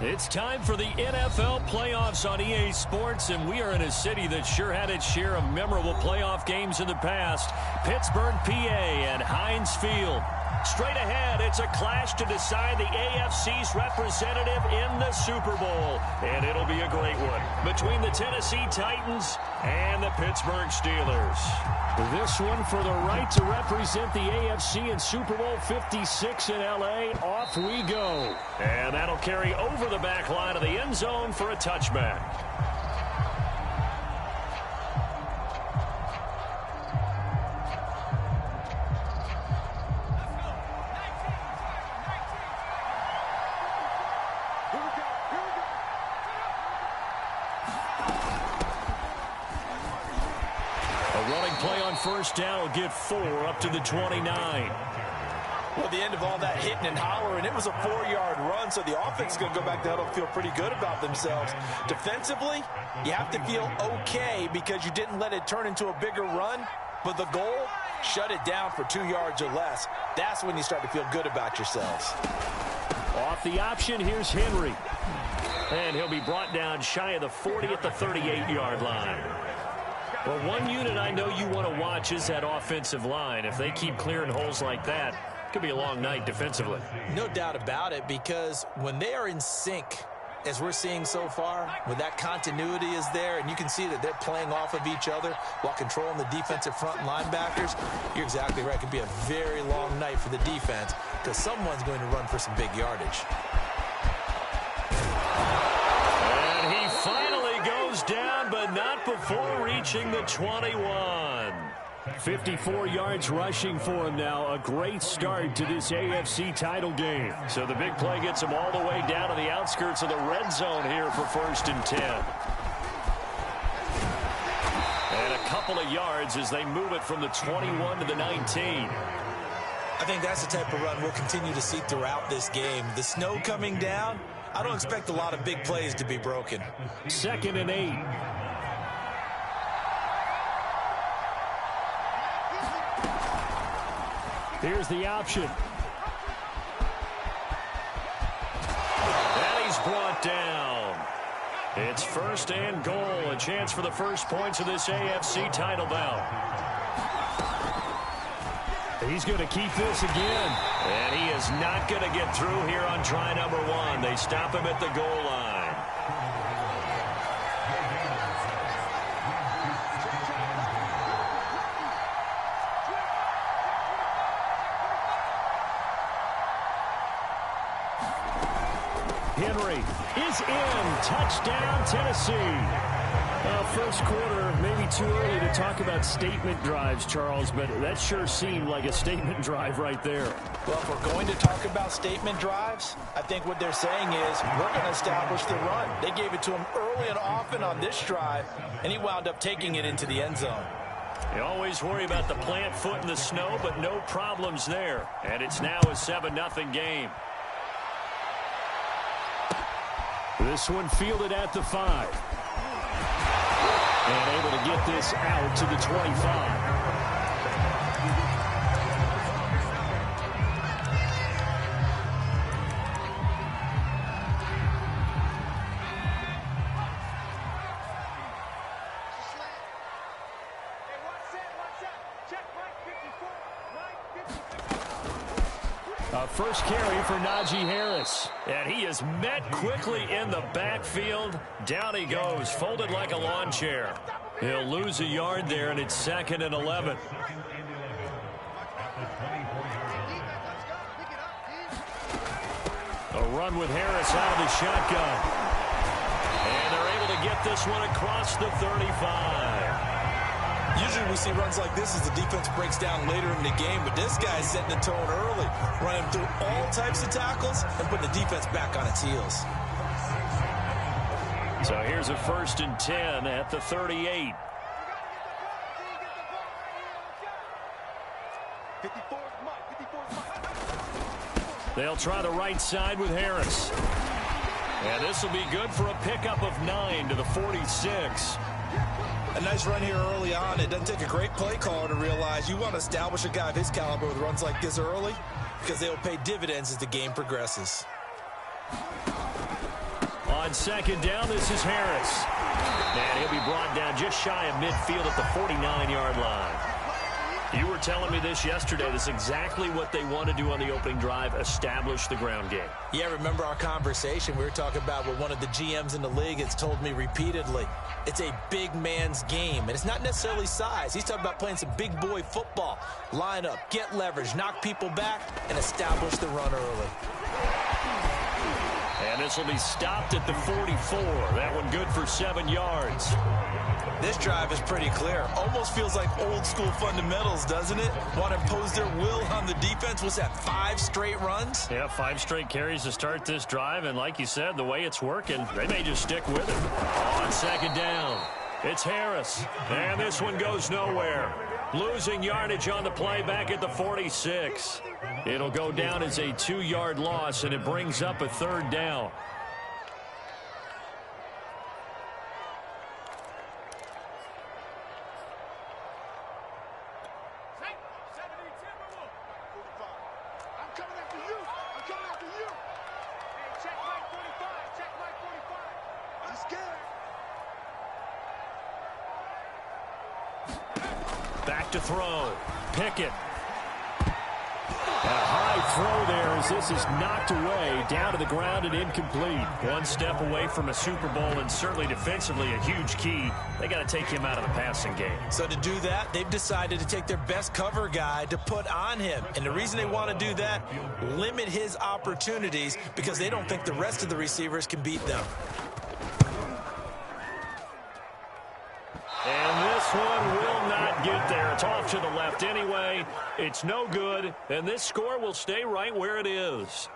It's time for the NFL playoffs on EA Sports, and we are in a city that sure had its share of memorable playoff games in the past. Pittsburgh, PA, and Heinz Field. Straight ahead, it's a clash to decide the AFC's representative in the Super Bowl. And it'll be a great one between the Tennessee Titans and the Pittsburgh Steelers. This one for the right to represent the AFC in Super Bowl 56 in L.A. Off we go. And that'll carry over the back line of the end zone for a touchback. First down will get 4 up to the 29. Well, the end of all that hitting and hollering, it was a 4-yard run, so the offense is going to go back to huddle, feel pretty good about themselves. Defensively, you have to feel okay because you didn't let it turn into a bigger run, but the goal, shut it down for 2 yards or less. That's when you start to feel good about yourselves. Off the option, here's Henry. And he'll be brought down shy of the 40 at the 38-yard line. Well, one unit I know you want to watch is that offensive line. If they keep clearing holes like that, it could be a long night defensively. No doubt about it, because when they are in sync, as we're seeing so far, when that continuity is there, and you can see that they're playing off of each other while controlling the defensive front linebackers, you're exactly right. It could be a very long night for the defense because someone's going to run for some big yardage. And he finally goes down, but not before reaching the 21. 54 yards rushing for him now. A great start to this AFC title game. So the big play gets him all the way down to the outskirts of the red zone here for 1st and 10. And a couple of yards as they move it from the 21 to the 19. I think that's the type of run we'll continue to see throughout this game. The snow coming down, I don't expect a lot of big plays to be broken. 2nd and 8. Here's the option. And he's brought down. It's 1st and goal. A chance for the first points of this AFC title bout. He's going to keep this again. And he is not going to get through here on try number 1. They stop him at the goal line. Henry is in. Touchdown, Tennessee. First quarter, maybe too early to talk about statement drives, Charles, but that sure seemed like a statement drive right there. Well, if we're going to talk about statement drives, I think what they're saying is we're going to establish the run. They gave it to him early and often on this drive, and he wound up taking it into the end zone. You always worry about the plant foot in the snow, but no problems there. And it's now a 7-0 game. This one fielded at the 5. And able to get this out to the 25. First carry for Najee Harris. And he is met quickly in the backfield. Down he goes, folded like a lawn chair. He'll lose a yard there, and it's 2nd and 11. A run with Harris out of the shotgun. And they're able to get this one across the 35. Usually we see runs like this as the defense breaks down later in the game, but this guy's setting the tone early, running through all types of tackles and putting the defense back on its heels. So here's a 1st and 10 at the 38. They'll try the right side with Harris. And this will be good for a pickup of 9 to the 46. A nice run here early on. It doesn't take a great play caller to realize you want to establish a guy of his caliber with runs like this early because they will pay dividends as the game progresses. on second down. This is Harris. And he'll be brought down just shy of midfield at the 49-yard line. You were telling me this yesterday. This is exactly what they want to do on the opening drive, establish the ground game. Yeah, remember our conversation. We were talking about what one of the GMs in the league has told me repeatedly. It's a big man's game, and it's not necessarily size. He's talking about playing some big boy football. Line up, get leverage, knock people back, and establish the run early. And this will be stopped at the 44. That one good for 7 yards. This drive is pretty clear. Almost feels like old school fundamentals, doesn't it? Want to impose their will on the defense. Was that 5 straight runs? Yeah, 5 straight carries to start this drive. And like you said, the way it's working, they may just stick with it. On second down, it's Harris. And this one goes nowhere. Losing yardage on the play back at the 46. It'll go down as a 2-yard loss, and it brings up a 3rd down. Back to throw. Pickett. A high throw there as this is knocked away, down to the ground and incomplete. One step away from a Super Bowl, and certainly defensively a huge key. They got to take him out of the passing game. So to do that, they've decided to take their best cover guy to put on him. And the reason they want to do that, limit his opportunities because they don't think the rest of the receivers can beat them. And this one will not get there. It's off to the left anyway. It's no good, and this score will stay right where it is.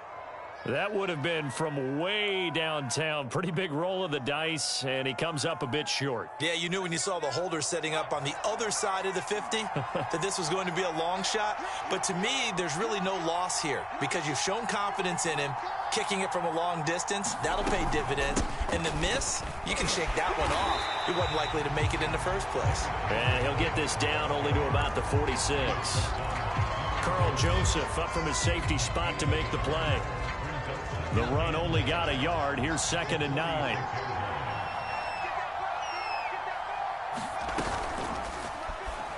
That would have been from way downtown. Pretty big roll of the dice, and he comes up a bit short. Yeah, you knew when you saw the holder setting up on the other side of the 50 that this was going to be a long shot. But to me, there's really no loss here because you've shown confidence in him. Kicking it from a long distance, that'll pay dividends. And the miss, you can shake that one off. He wasn't likely to make it in the first place. And he'll get this down only to about the 46. Carl Joseph up from his safety spot to make the play. The run only got a yard. Here's 2nd and 9.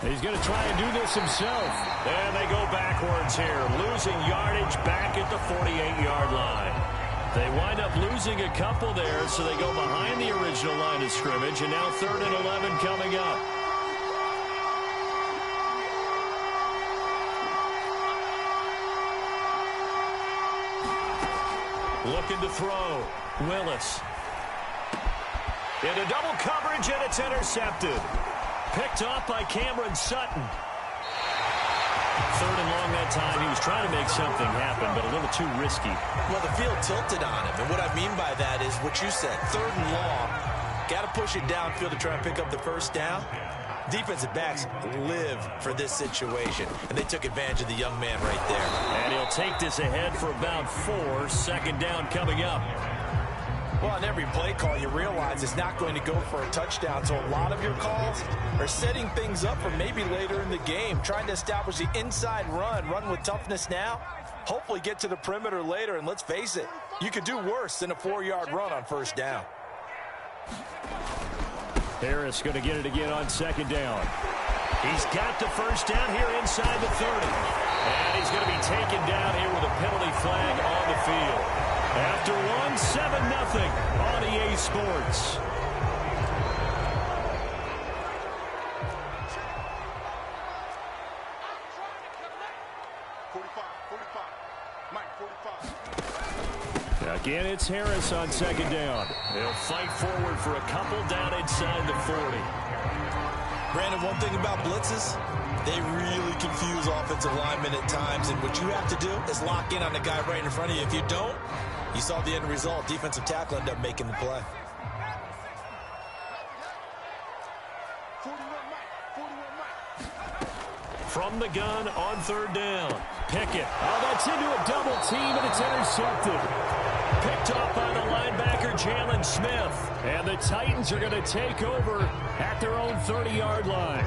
He's going to try and do this himself. And they go backwards here. Losing yardage back at the 48-yard line. They wind up losing a couple there, so they go behind the original line of scrimmage. And now 3rd and 11 coming up. Looking to throw. Willis. Into double coverage, and it's intercepted. Picked off by Cameron Sutton. 3rd and long that time. He was trying to make something happen, but a little too risky. Well, the field tilted on him, and what I mean by that is what you said. 3rd and long. Got to push it downfield to try and pick up the first down. Defensive backs live for this situation, and they took advantage of the young man right there. And he'll take this ahead for about 4. 2nd down coming up. Well, on every play call, you realize it's not going to go for a touchdown, so a lot of your calls are setting things up for maybe later in the game, trying to establish the inside run with toughness now, hopefully get to the perimeter later, and let's face it, you could do worse than a 4-yard run on 1st down. Harris going to get it again on 2nd down. He's got the 1st down here inside the 30. And he's going to be taken down here with a penalty flag on the field. After one, 7-0 on EA Sports. Again, it's Harris on 2nd down. They'll fight forward for a couple down inside the 40. Brandon, one thing about blitzes, they really confuse offensive linemen at times, and what you have to do is lock in on the guy right in front of you. If you don't, you saw the end result. Defensive tackle ended up making the play. From the gun on 3rd down. Pickett. Oh, that's into a double team, and it's intercepted. Picked off by the linebacker, Jalen Smith. And the Titans are going to take over at their own 30-yard line.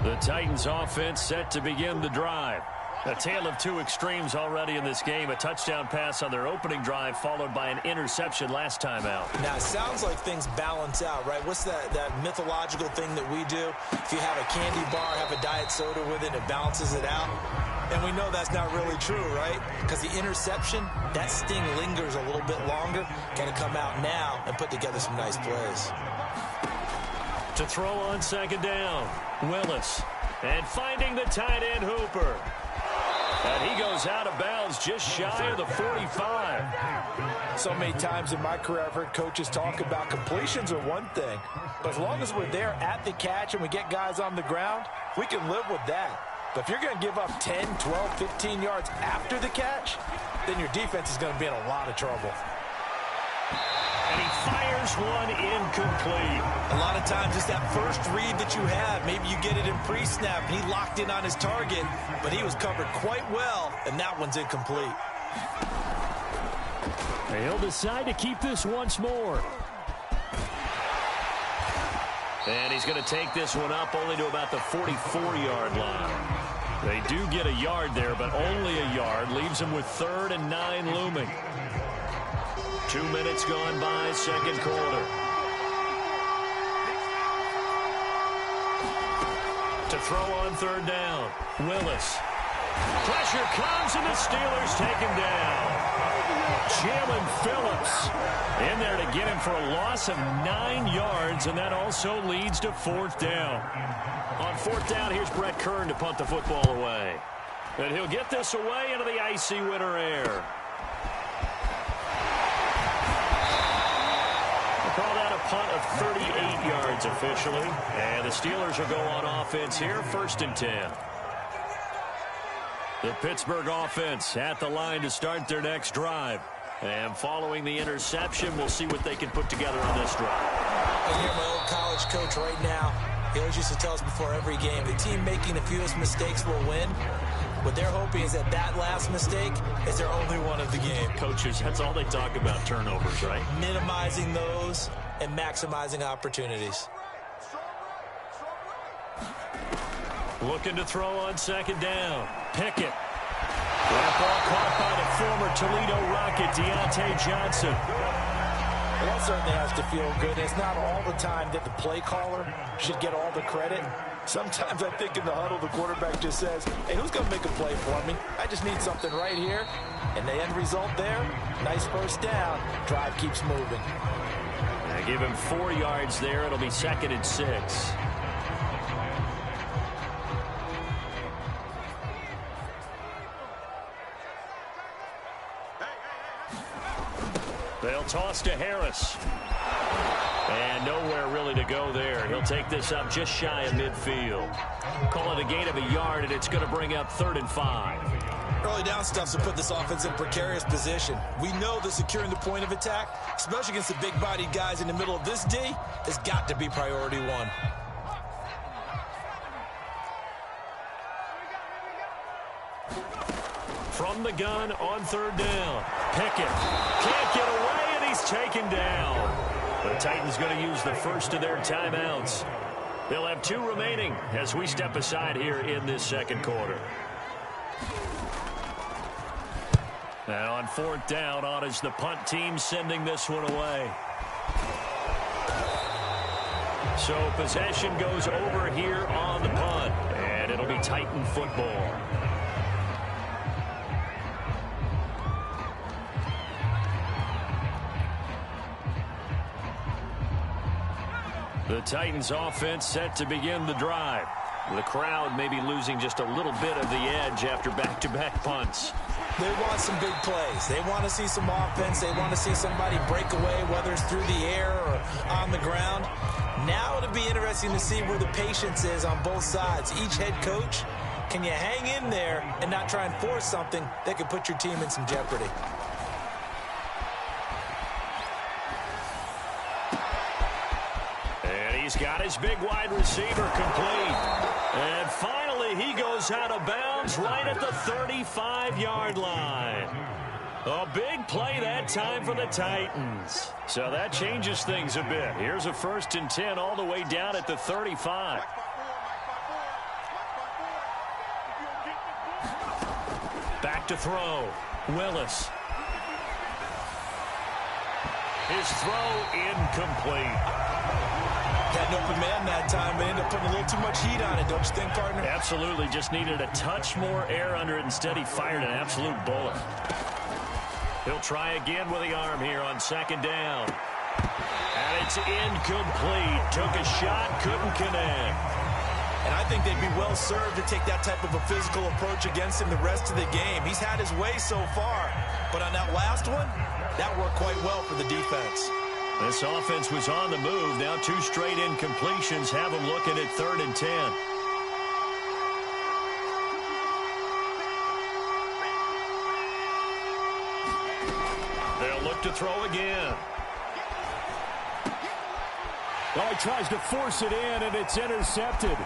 The Titans offense set to begin the drive. A tale of two extremes already in this game. A touchdown pass on their opening drive followed by an interception last time out. Now, it sounds like things balance out, right? What's that mythological thing that we do? If you have a candy bar, have a diet soda with it, it balances it out. And we know that's not really true, right? Because the interception, that sting lingers a little bit longer. Got to come out now and put together some nice plays. To throw on second down, Willis. And finding the tight end, Hooper. And he goes out of bounds just shy of the 45. So many times in my career, I've heard coaches talk about completions are one thing. But as long as we're there at the catch and we get guys on the ground, we can live with that. But if you're going to give up 10, 12, 15 yards after the catch, then your defense is going to be in a lot of trouble. And he fires one incomplete. A lot of times it's that first read that you have. Maybe you get it in pre-snap, and he locked in on his target, but he was covered quite well, and that one's incomplete. He'll decide to keep this once more. And he's going to take this one up only to about the 44-yard line. They do get a yard there, but only a yard. Leaves them with 3rd and 9 looming. 2 minutes gone by, second quarter. To throw on third down, Willis. Pressure comes, and the Steelers take him down. Jalen Phillips in there to get him for a loss of 9 yards, and that also leads to 4th down. On 4th down, here's Brett Kern to punt the football away. And he'll get this away into the icy winter air. Call that a punt of 38 yards officially. And the Steelers will go on offense here, 1st and 10. The Pittsburgh offense at the line to start their next drive. And following the interception, we'll see what they can put together on this drive. I hear my old college coach right now. He always used to tell us before every game, the team making the fewest mistakes will win. What they're hoping is that last mistake is their only one of the game. Coaches, that's all they talk about, turnovers, right? Minimizing those and maximizing opportunities. Looking to throw on second down. Pickett. That ball caught by the former Toledo Rocket, Deontay Johnson. Well, that certainly has to feel good. It's not all the time that the play caller should get all the credit. Sometimes I think in the huddle, the quarterback just says, hey, who's going to make a play for me? I just need something right here. And the end result there, nice first down. Drive keeps moving. They give him 4 yards there. It'll be 2nd and 6. They'll toss to Harris. And nowhere really to go there. He'll take this up just shy of midfield. Call it a gain of a yard, and it's going to bring up 3rd and 5. Early down stuff will put this offense in precarious position. We know that securing the point of attack, especially against the big-bodied guys in the middle of this D, has got to be priority one. From the gun on 3rd down. Pickett can't get away, and he's taken down. The Titans going to use the first of their timeouts. They'll have 2 remaining as we step aside here in this second quarter. Now on 4th down, on is the punt team sending this one away. So possession goes over here on the punt, and it'll be Titan football. The Titans offense set to begin the drive. The crowd may be losing just a little bit of the edge after back-to-back punts. They want some big plays. They want to see some offense. They want to see somebody break away, whether it's through the air or on the ground. Now it'll be interesting to see where the patience is on both sides. Each head coach, can you hang in there and not try and force something that could put your team in some jeopardy? He's got his big wide receiver complete. And finally, he goes out of bounds right at the 35-yard line. A big play that time for the Titans. So that changes things a bit. Here's a 1st and 10 all the way down at the 35. to throw. Willis. His throw incomplete. Had an open man that time, but ended up putting a little too much heat on it, don't you think, partner? Absolutely. Just needed a touch more air under it. Instead, he fired an absolute bullet. He'll try again with the arm here on second down. And it's incomplete. Took a shot, couldn't connect. And I think they'd be well served to take that type of a physical approach against him the rest of the game. He's had his way so far, but on that last one, that worked quite well for the defense. This offense was on the move. Now 2 straight incompletions have them looking at 3rd and 10. They'll look to throw again. Oh, he tries to force it in, and it's intercepted.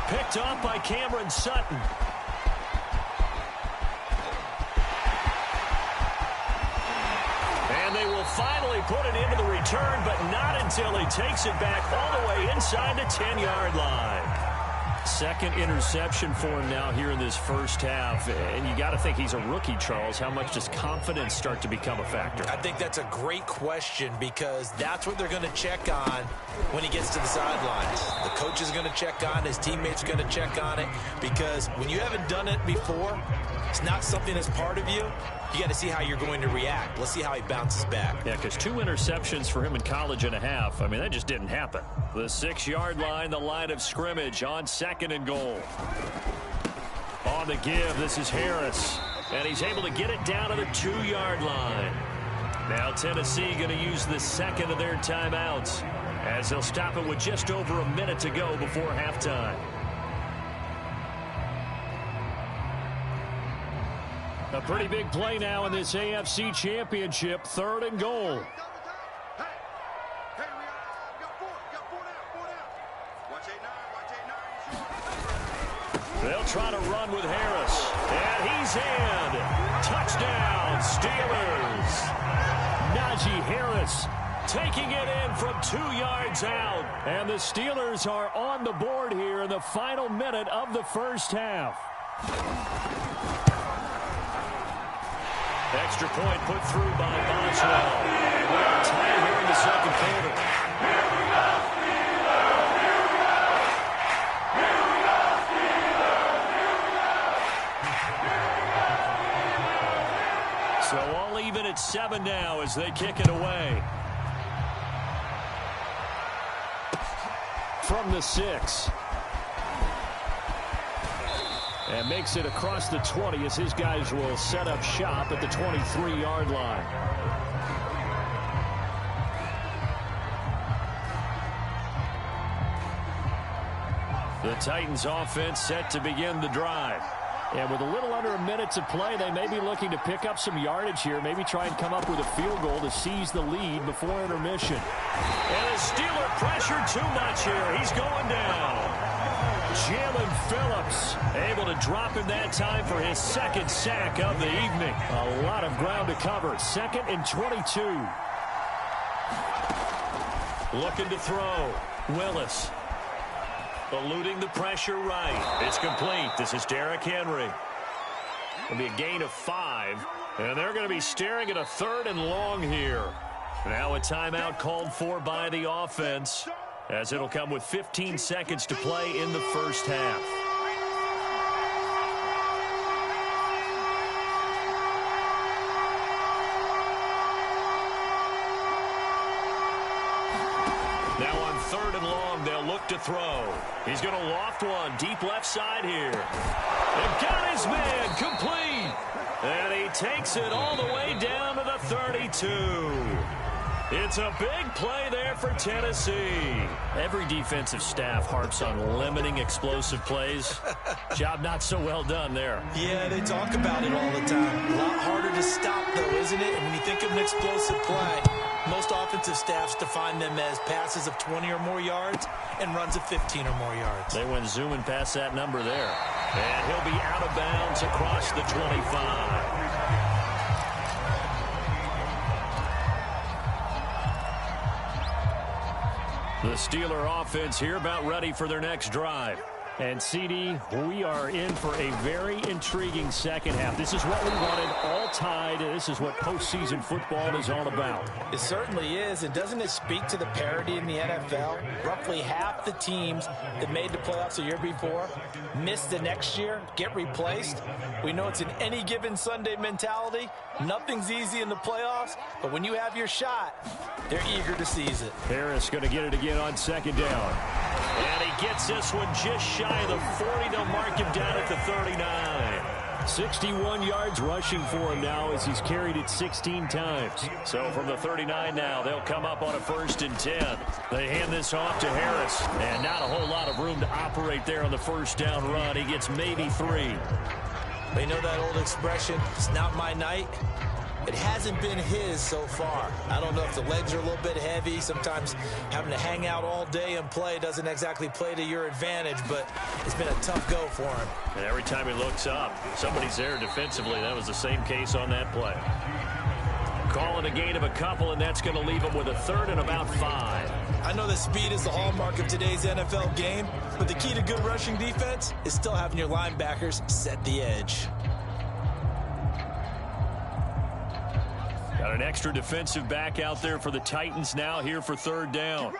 Picked off by Cameron Sutton. And they will finally put it into the return, but not until he takes it back all the way inside the 10-yard line. Second interception for him now here in this first half. And you got to think he's a rookie, Charles. How much does confidence start to become a factor? I think that's a great question because that's what they're going to check on when he gets to the sidelines. The coach is going to check on it. His teammates are going to check on it because when you haven't done it before, it's not something that's part of you. You got to see how you're going to react. Let's see how he bounces back. Yeah, because 2 interceptions for him in college and a half. I mean, that just didn't happen. The 6-yard line, the line of scrimmage on 2nd and goal. On the give, this is Harris. And he's able to get it down to the 2-yard line. Now Tennessee going to use the second of their timeouts as they'll stop it with just over a minute to go before halftime. A pretty big play now in this AFC Championship. 3rd and goal. They'll try to run with Harris. And he's in. Touchdown, Steelers. Najee Harris taking it in from 2 yards out. And the Steelers are on the board here in the final minute of the first half. Extra point put through by Boswell. And we're tied here in the second quarter. So all even at 7 now as they kick it away. From the 6. And makes it across the 20 as his guys will set up shop at the 23-yard line. The Titans offense set to begin the drive. And with a little under a minute to play, they may be looking to pick up some yardage here, maybe try and come up with a field goal to seize the lead before intermission. And the Steeler pressure too much here. He's going down. Jalen Phillips able to drop him that time for his 2nd sack of the evening. A lot of ground to cover. 2nd and 22. Looking to throw. Willis. Eluding the pressure right. It's complete. This is Derrick Henry. It'll be a gain of 5. And they're going to be staring at a 3rd and long here. Now a timeout called for by the offense, as it'll come with 15 seconds to play in the first half. Now on 3rd and long, they'll look to throw. He's going to loft one deep left side here. They've got his man complete. And he takes it all the way down to the 32. It's a big play there for Tennessee. Every defensive staff harps on limiting explosive plays. Job not so well done there. Yeah, they talk about it all the time. A lot harder to stop, though, isn't it? And when you think of an explosive play, most offensive staffs define them as passes of 20 or more yards and runs of 15 or more yards. They went zooming past that number there. And he'll be out of bounds across the 25. The Steeler offense here about ready for their next drive. And, CD, we are in for a very intriguing second half. This is what we wanted, all tied. This is what postseason football is all about. It certainly is. And doesn't it speak to the parity in the NFL? Roughly half the teams that made the playoffs the year before miss the next year, get replaced. We know it's an any given Sunday mentality. Nothing's easy in the playoffs, but when you have your shot, they're eager to seize it. Harris going to get it again on second down. And he gets this one just shy of the 40. They'll mark him down at the 39. 61 yards rushing for him now as he's carried it 16 times. So from the 39 now, they'll come up on a 1st and 10. They hand this off to Harris. And not a whole lot of room to operate there on the first down run. He gets maybe 3. They know that old expression, it's not my night. It hasn't been his so far. I don't know if the legs are a little bit heavy. Sometimes having to hang out all day and play doesn't exactly play to your advantage, but it's been a tough go for him. And every time he looks up, somebody's there defensively. That was the same case on that play. Calling a gain of a couple, and that's going to leave him with a 3rd and about 5. I know that speed is the hallmark of today's NFL game, but the key to good rushing defense is still having your linebackers set the edge. Got an extra defensive back out there for the Titans now here for 3rd down.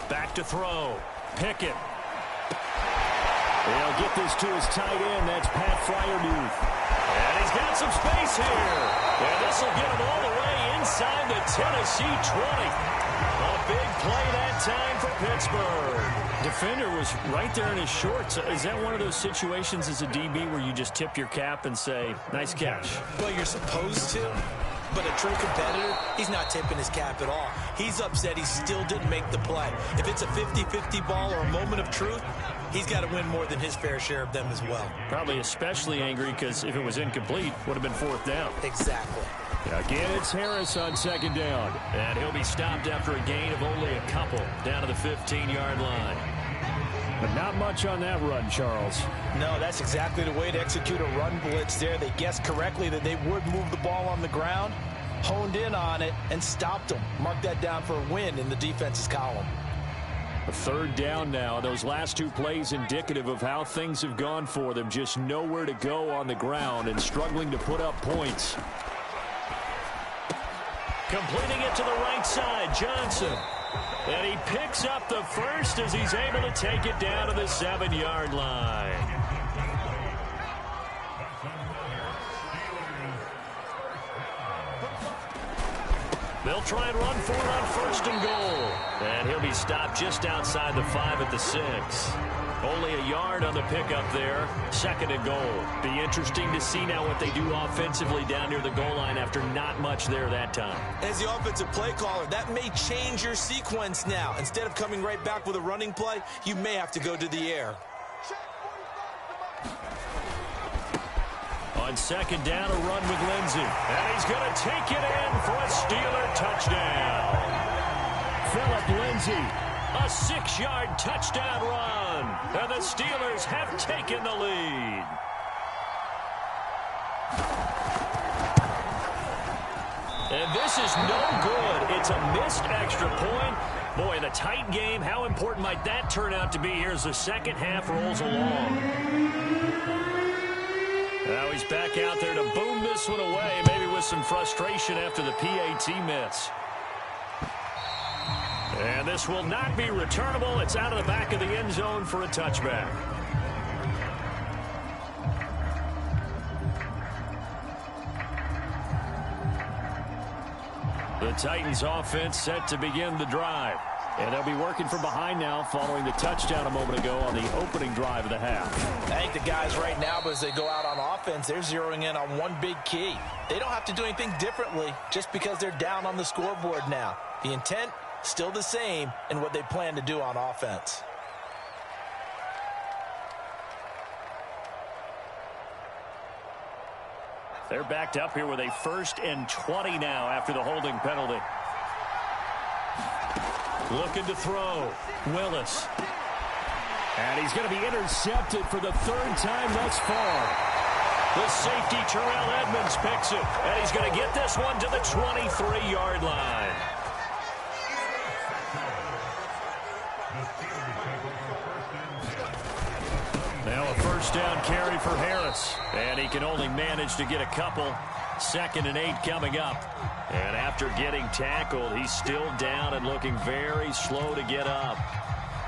Back to throw. Pickett. They'll get this to his tight end. That's Pat Freiermuth. And he's got some space here. And this will get him all the way inside the Tennessee 20. A big play that time for Pittsburgh. Defender was right there in his shorts. Is that one of those situations as a DB where you just tip your cap and say, nice catch? Well, you're supposed to, but a true competitor, he's not tipping his cap at all. He's upset he still didn't make the play. If it's a 50-50 ball or a moment of truth, he's got to win more than his fair share of them as well. Probably especially angry because if it was incomplete, would have been 4th down. Exactly. Again, it's Harris on 2nd down. And he'll be stopped after a gain of only a couple down to the 15-yard line. But not much on that run, Charles. No, that's exactly the way to execute a run blitz there. They guessed correctly that they would move the ball on the ground, honed in on it, and stopped them. Mark that down for a win in the defense's column. A 3rd down now. Those last 2 plays indicative of how things have gone for them. Just nowhere to go on the ground and struggling to put up points. Completing it to the right side, Johnson. And he picks up the 1st as he's able to take it down to the 7-yard line. They'll try and run for it on 1st and goal. And he'll be stopped just outside the 5 at the 6. Only a yard on the pickup there. 2nd and goal. Be interesting to see now what they do offensively down near the goal line after not much there that time. As the offensive play caller, that may change your sequence now. Instead of coming right back with a running play, you may have to go to the air. On 2nd down, a run with Lindsey. And he's going to take it in for a Steeler touchdown. Phillip Lindsay. A 6-yard touchdown run. And the Steelers have taken the lead. And this is no good. It's a missed extra point. Boy, the tight game, how important might that turn out to be here as the second half rolls along. Now he's back out there to boom this one away, maybe with some frustration after the PAT miss. And this will not be returnable. It's out of the back of the end zone for a touchback. The Titans offense set to begin the drive. And they'll be working from behind now following the touchdown a moment ago on the opening drive of the half. I think the guys right now, as they go out on offense, they're zeroing in on one big key. They don't have to do anything differently just because they're down on the scoreboard now. The intent, still the same in what they plan to do on offense. They're backed up here with a 1st and 20 now after the holding penalty. Looking to throw. Willis. And he's going to be intercepted for the 3rd time thus far. The safety, Terrell Edmonds, picks it. And he's going to get this one to the 23-yard line. first down carry for Harris. And he can only manage to get a couple. 2nd and 8 coming up. And after getting tackled, he's still down and looking very slow to get up.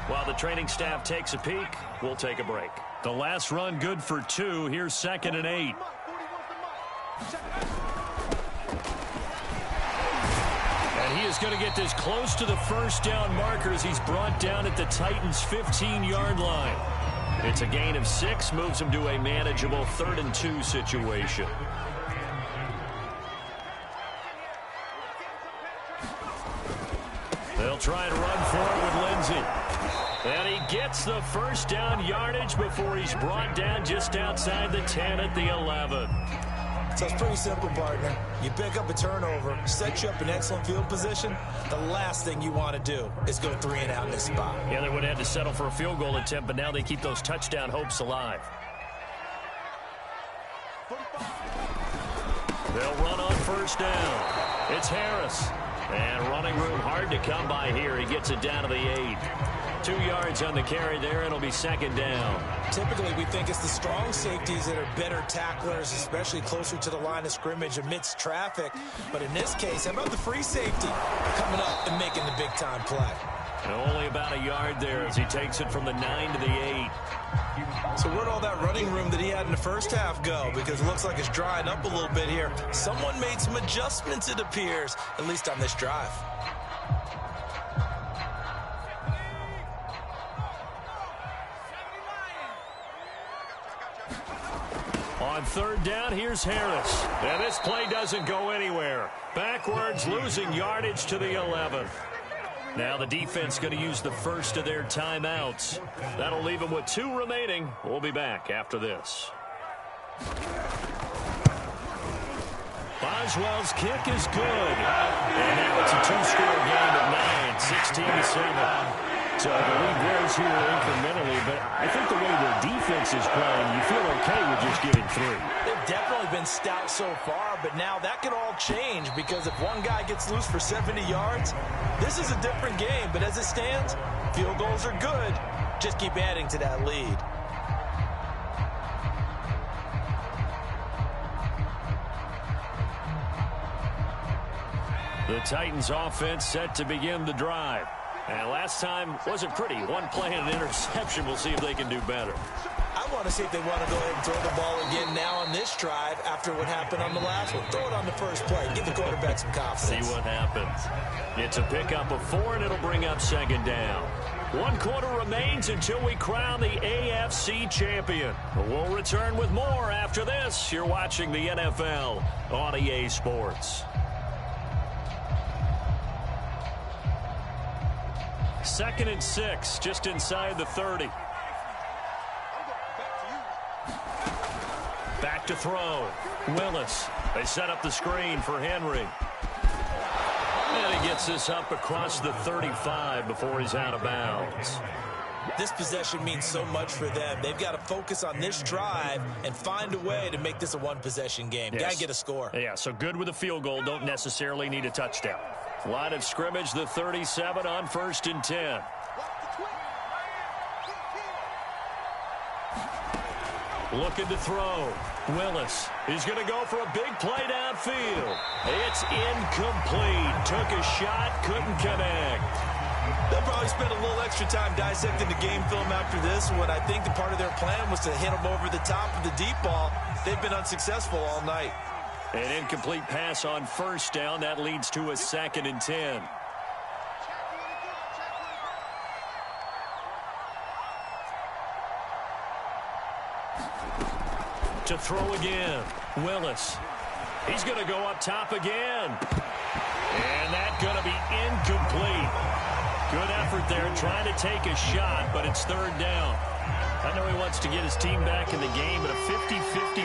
While the training staff takes a peek, we'll take a break. The last run good for 2. Here's 2nd and 8. And he is going to get this close to the first down marker as he's brought down at the Titans' 15-yard line. It's a gain of 6, moves him to a manageable 3rd and 2 situation. They'll try and run for it with Lindsey. And he gets the first down yardage before he's brought down just outside the 10 at the 11. So it's pretty simple, partner. You pick up a turnover, set you up in excellent field position. The last thing you want to do is go 3 and out in this spot. Yeah, they would have had to settle for a field goal attempt, but now they keep those touchdown hopes alive. They'll run on first down. It's Harris. And running room hard to come by here. He gets it down to the 8. 2 yards on the carry there. It'll be 2nd down. Typically, we think it's the strong safeties that are better tacklers, especially closer to the line of scrimmage amidst traffic. But in this case, how about the free safety coming up and making the big-time play? And only about a yard there as he takes it from the 9 to the 8. So where'd all that running room that he had in the first half go? Because it looks like it's drying up a little bit here. Someone made some adjustments, it appears, at least on this drive. On 3rd down, here's Harris. And this play doesn't go anywhere. Backwards, losing yardage to the 11. Now the defense going to use the first of their timeouts. That'll leave them with 2 remaining. We'll be back after this. Boswell's kick is good. And now it's a 2-score game at 9, 16-7. So the lead grows here incrementally, but I think the way the defense is playing, you feel okay with just getting 3. They've definitely been stout so far, but now that could all change because if one guy gets loose for 70 yards, this is a different game. But as it stands, field goals are good. Just keep adding to that lead. The Titans offense set to begin the drive. And last time wasn't pretty. 1 play and an interception. We'll see if they can do better. I want to see if they want to go ahead and throw the ball again now on this drive after what happened on the last one. Throw it on the first play. Give the quarterback some confidence. See what happens. It's a pickup of 4, and it'll bring up 2nd down. 1 quarter remains until we crown the AFC champion. We'll return with more after this. You're watching the NFL on EA Sports. 2nd and 6, just inside the 30. Back to throw. Willis. They set up the screen for Henry. And he gets this up across the 35 before he's out of bounds. This possession means so much for them. They've got to focus on this drive and find a way to make this a 1-possession game. Yes. Got to get a score. Yeah, so good with a field goal. Don't necessarily need a touchdown. Line of scrimmage, the 37 on 1st and 10. Looking to throw. Willis. He's going to go for a big play downfield. It's incomplete. Took a shot, couldn't connect. They'll probably spend a little extra time dissecting the game film after this one. I think the part of their plan was to hit them over the top of the deep ball. They've been unsuccessful all night. An incomplete pass on 1st down. That leads to a 2nd and 10. To throw again. Willis. He's going to go up top again. And that's going to be incomplete. Good effort there trying to take a shot, but it's 3rd down. I know he wants to get his team back in the game, but a 50-50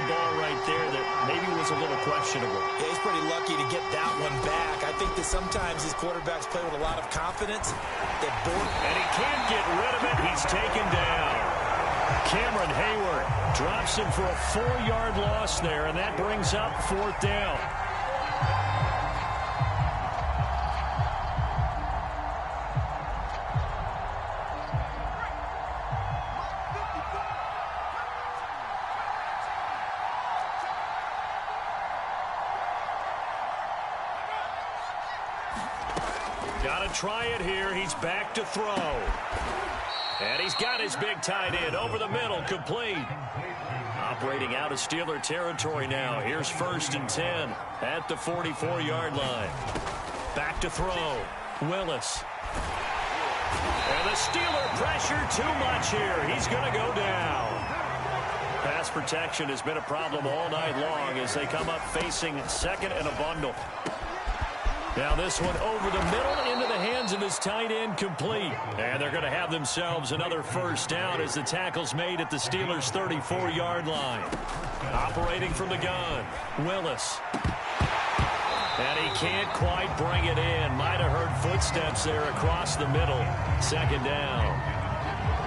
ball right there that maybe was a little questionable. Yeah, he's pretty lucky to get that one back. I think that sometimes his quarterbacks play with a lot of confidence. And he can't get rid of it. He's taken down. Cameron Hayward drops him for a 4-yard loss there, and that brings up 4th down. Got to try it here. He's back to throw. And he's got his big tight end over the middle, complete. Operating out of Steeler territory now. Here's 1st and 10 at the 44-yard line. Back to throw. Willis. And the Steeler pressure too much here. He's going to go down. Pass protection has been a problem all night long as they come up facing 2nd and a bundle. Now this one over the middle into the hands of his tight end, complete. And they're going to have themselves another 1st down as the tackle's made at the Steelers' 34-yard line. Operating from the gun, Willis. And he can't quite bring it in. Might have heard footsteps there across the middle. 2nd down.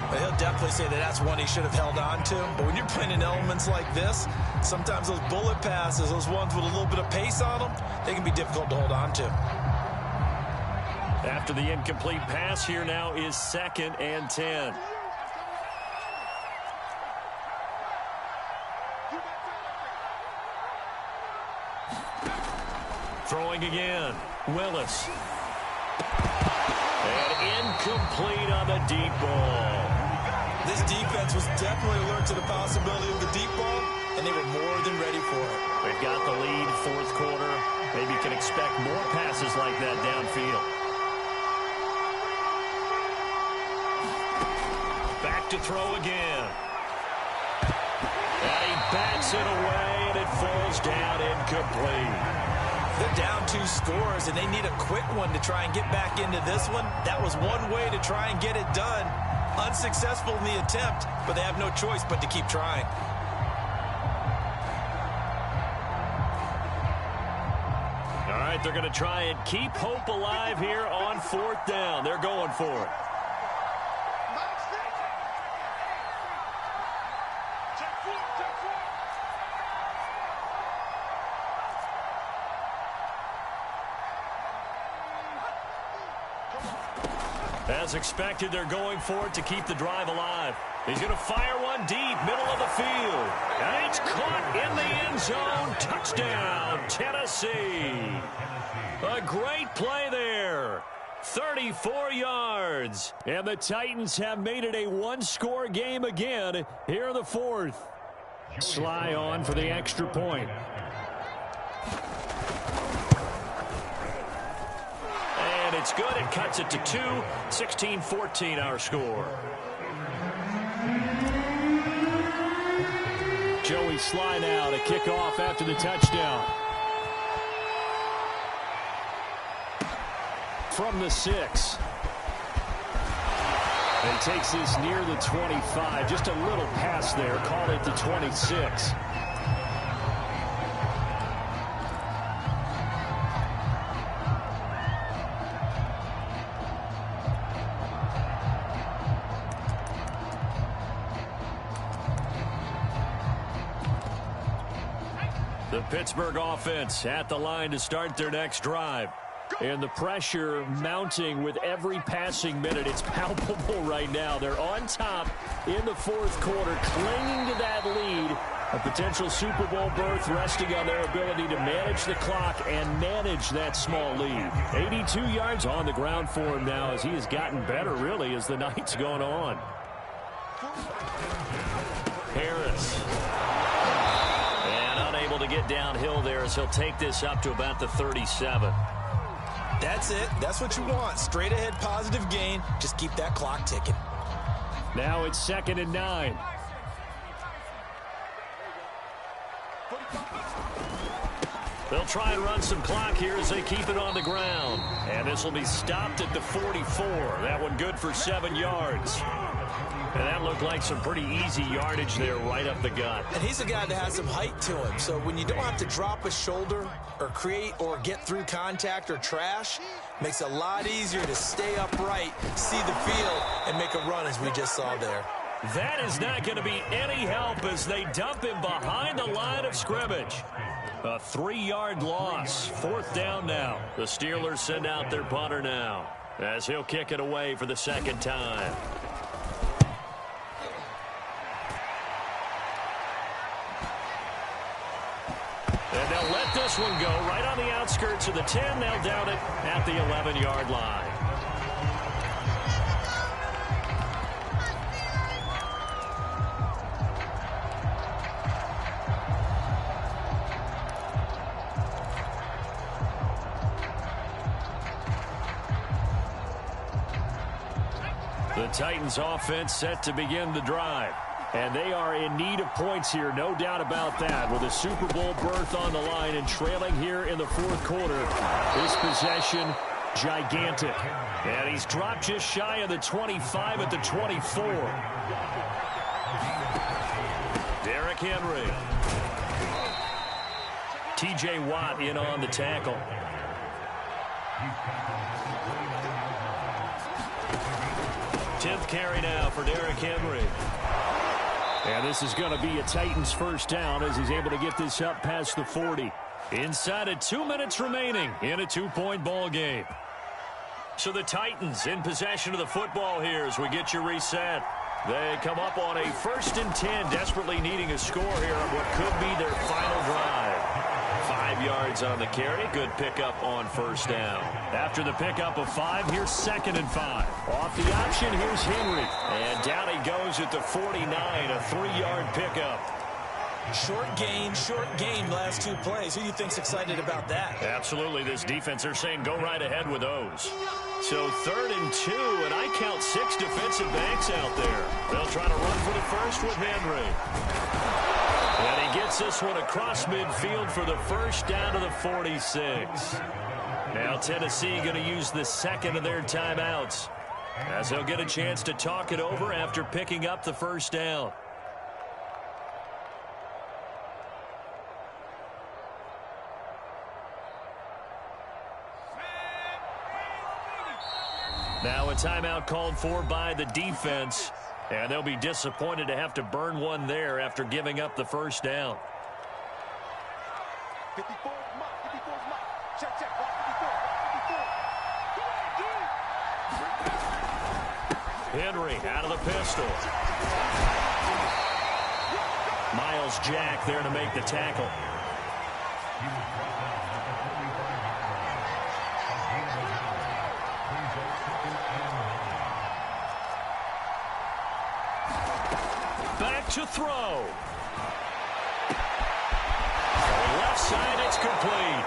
But he'll definitely say that that's one he should have held on to. But when you're playing in elements like this, sometimes those bullet passes, those ones with a little bit of pace on them, they can be difficult to hold on to. After the incomplete pass, here now is 2nd and 10. Throwing again. Willis. And incomplete on the deep ball. This defense was definitely alert to the possibility of the deep ball, and they were more than ready for it. They've got the lead, 4th quarter. Maybe you can expect more passes like that downfield. Back to throw again. And he bats it away, and it falls down incomplete. They're down 2 scores, and they need a quick one to try and get back into this one. That was one way to try and get it done. Unsuccessful in the attempt, but they have no choice but to keep trying. All right, they're going to try and keep hope alive here on 4th down. They're going for it. As expected, they're going for it to keep the drive alive. He's going to fire one deep, middle of the field. And it's caught in the end zone. Touchdown, Tennessee. A great play there. 34 yards. And the Titans have made it a 1-score game again here in the 4th. Sly on for the extra point. And it's good. It cuts it to 2. 16-14 our score. Joey Sly now to kick off after the touchdown. From the 6. And he takes this near the 25. Just a little pass there. Call it the 26. The Pittsburgh offense at the line to start their next drive. And the pressure mounting with every passing minute. It's palpable right now. They're on top in the 4th quarter, clinging to that lead. A potential Super Bowl berth resting on their ability to manage the clock and manage that small lead. 82 yards on the ground for him now as he has gotten better, really, as the night's gone on. Harris. And unable to get downhill there as he'll take this up to about the 37. That's it. That's what you want. Straight ahead positive gain. Just keep that clock ticking. Now it's 2nd and 9. They'll try and run some clock here as they keep it on the ground. And this will be stopped at the 44. That one good for 7 yards. And that looked like some pretty easy yardage there right up the gut. And he's a guy that has some height to him. So when you don't have to drop a shoulder or create or get through contact or trash, makes it a lot easier to stay upright, see the field, and make a run as we just saw there. That is not going to be any help as they dump him behind the line of scrimmage. A 3-yard loss. 4th down now. The Steelers send out their punter now as he'll kick it away for the 2nd time. And they'll let this one go right on the outside outskirts of the 10. They'll down it at the 11-yard line. The Titans offense set to begin the drive. And they are in need of points here, no doubt about that. With a Super Bowl berth on the line and trailing here in the fourth quarter. This possession, gigantic. And he's dropped just shy of the 25 at the 24. Derrick Henry. T.J. Watt in on the tackle. Tenth carry now for Derrick Henry. And this is going to be a Titans first down as he's able to get this up past the 40. Inside of 2 minutes remaining in a 2-point ball game. So the Titans in possession of the football here as we get you reset. They come up on a 1st and 10, desperately needing a score here on what could be their final drive. 5 yards on the carry. Good pickup on first down. After the pickup of 5, here's 2nd and 5. Off the option, here's Henry. And down he goes at the 49, a 3-yard pickup. Short gain last 2 plays. Who do you think's excited about that? Absolutely. This defense, they're saying go right ahead with those. So 3rd and 2, and I count 6 defensive backs out there. They'll try to run for the first with Henry. And he gets this one across midfield for the first down to the 46. Now Tennessee going to use the second of their timeouts as they'll get a chance to talk it over after picking up the first down. Now a timeout called for by the defense. And they'll be disappointed to have to burn one there after giving up the first down. 54, check, 54, 54. Henry out of the pistol. Miles Jack there to make the tackle. Back to throw. Left side, it's complete.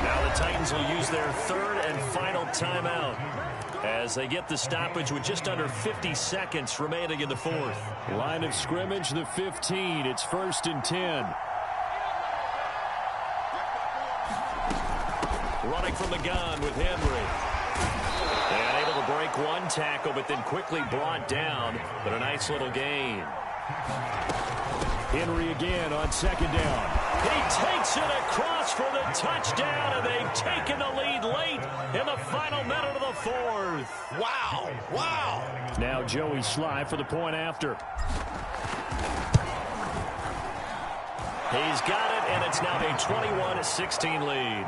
Now the Titans will use their 3rd and final timeout as they get the stoppage with just under 50 seconds remaining in the 4th. Line of scrimmage, the 15. It's 1st and 10. Running from the gun with Henry. And able to break one tackle, but then quickly brought down. But a nice little gain. Henry again on 2nd down. He takes it across for the touchdown, and they've taken the lead late in the final minute of the 4th. Wow. Now Joey Sly for the point after. He's got it, and it's now a 21-16 lead.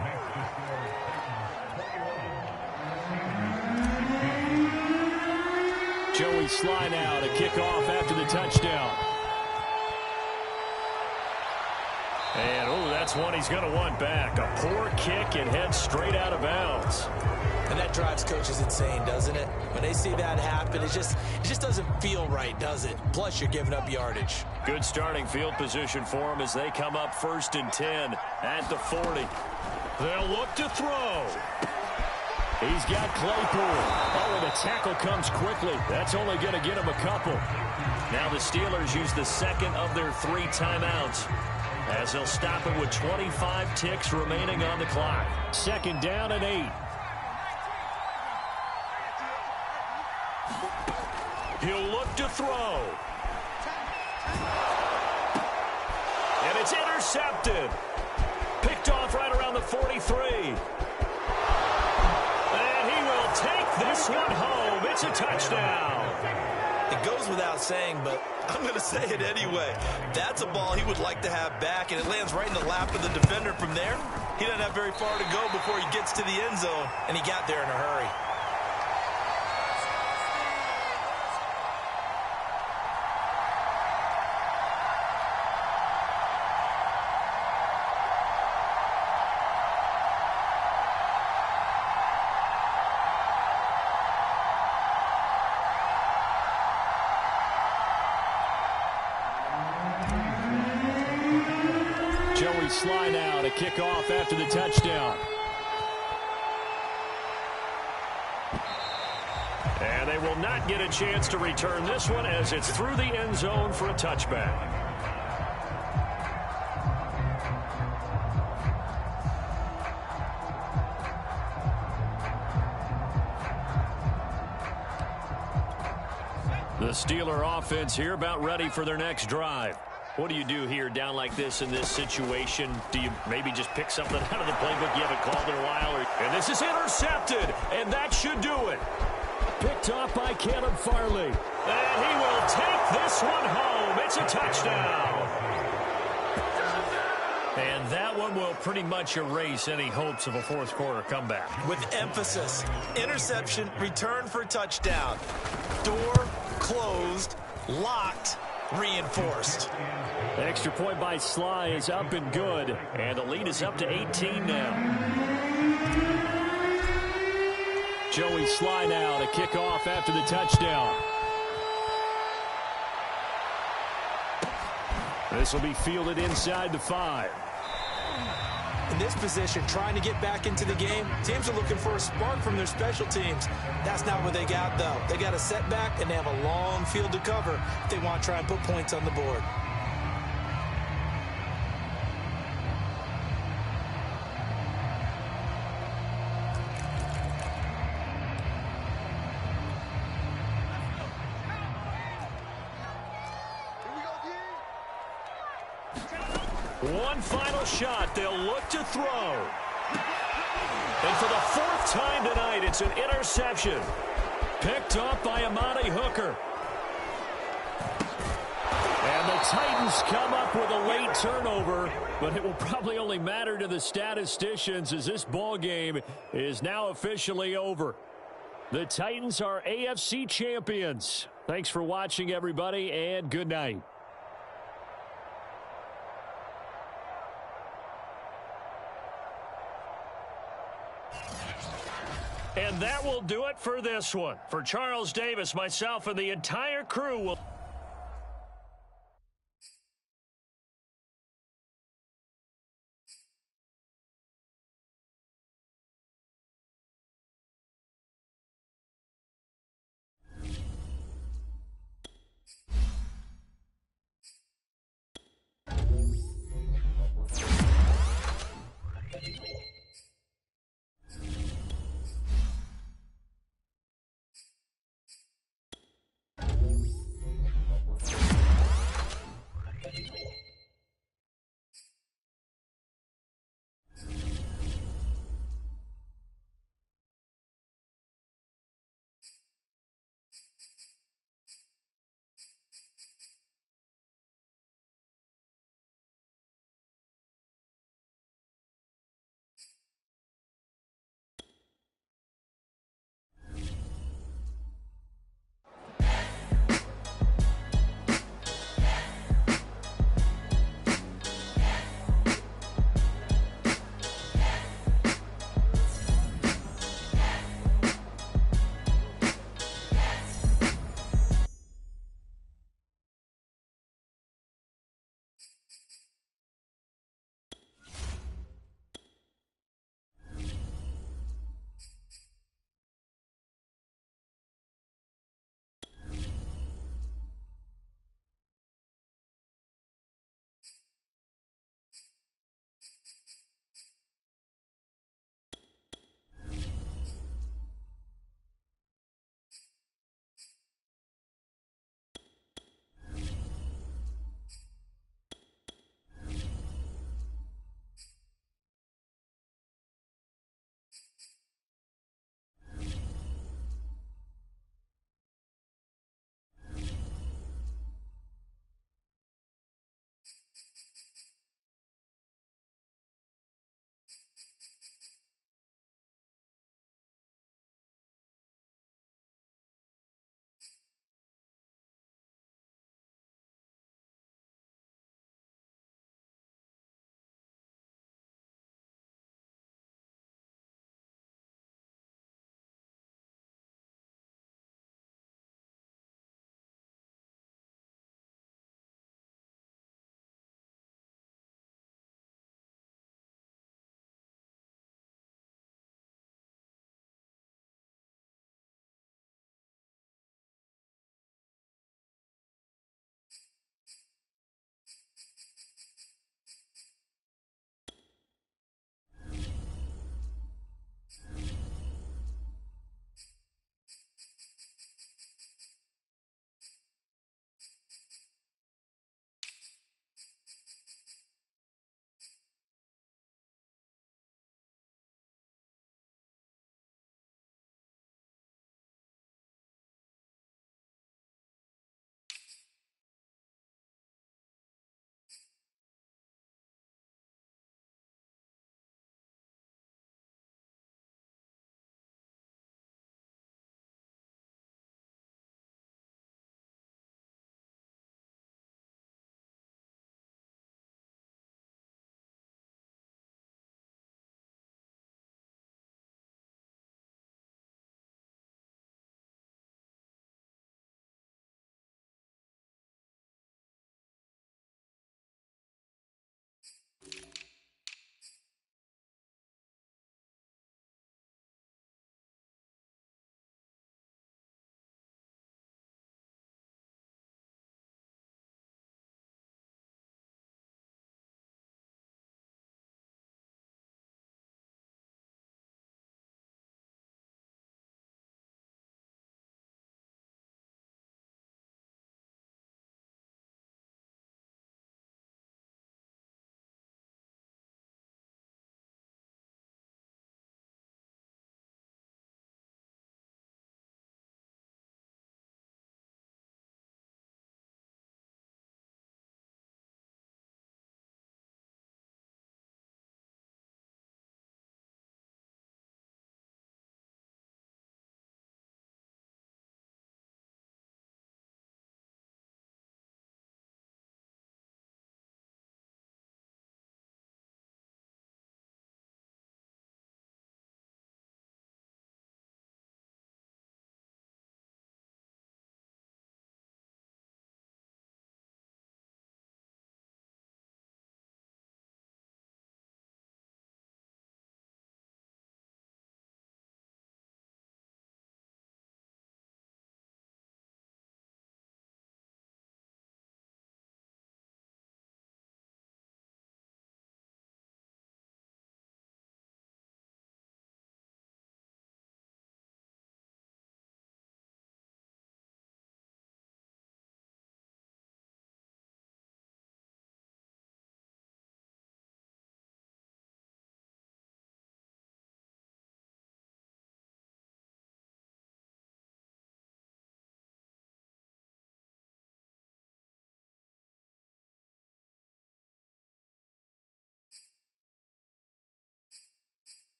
Joey Sly now to kick off after the touchdown. And, that's one he's going to want back. A poor kick and heads straight out of bounds. And that drives coaches insane, doesn't it? When they see that happen, it just doesn't feel right, does it? Plus, you're giving up yardage. Good starting field position for them as they come up 1st and 10 at the 40. They'll look to throw. He's got Claypool. And the tackle comes quickly. That's only going to get him a couple. Now the Steelers use the 2nd of their 3 timeouts as they'll stop it with 25 ticks remaining on the clock. 2nd down and 8. He'll look to throw. And it's intercepted. Picked off right around the 43. Take this one home. It's a touchdown. It goes without saying, but I'm going to say it anyway. That's a ball he would like to have back, and it lands right in the lap of the defender from there. He doesn't have very far to go before he gets to the end zone, and he got there in a hurry. now to kick off after the touchdown. And they will not get a chance to return this one as it's through the end zone for a touchback. The Steeler offense here about ready for their next drive. What do you do here down like this in this situation? Do you maybe just pick something out of the playbook you haven't called in a while? And this is intercepted, and that should do it. Picked off by Caleb Farley. And he will take this one home. It's a touchdown. And that one will pretty much erase any hopes of a fourth quarter comeback. With emphasis, interception, return for touchdown. Door closed, locked, reinforced. An extra point by Sly is up and good. And the lead is up to 18 now. Joey Sly now to kick off after the touchdown. This will be fielded inside the 5. In this position, trying to get back into the game, teams are looking for a spark from their special teams. That's not what they got, though. They got a setback, and they have a long field to cover if they want to try and put points on the board. One final shot. They'll look to throw. And for the 4th time tonight, it's an interception. Picked up by Amani Hooker. And the Titans come up with a late turnover, but it will probably only matter to the statisticians as this ball game is now officially over. The Titans are AFC champions. Thanks for watching, everybody, and good night. And that will do it for this one. For Charles Davis, myself, and the entire crew will...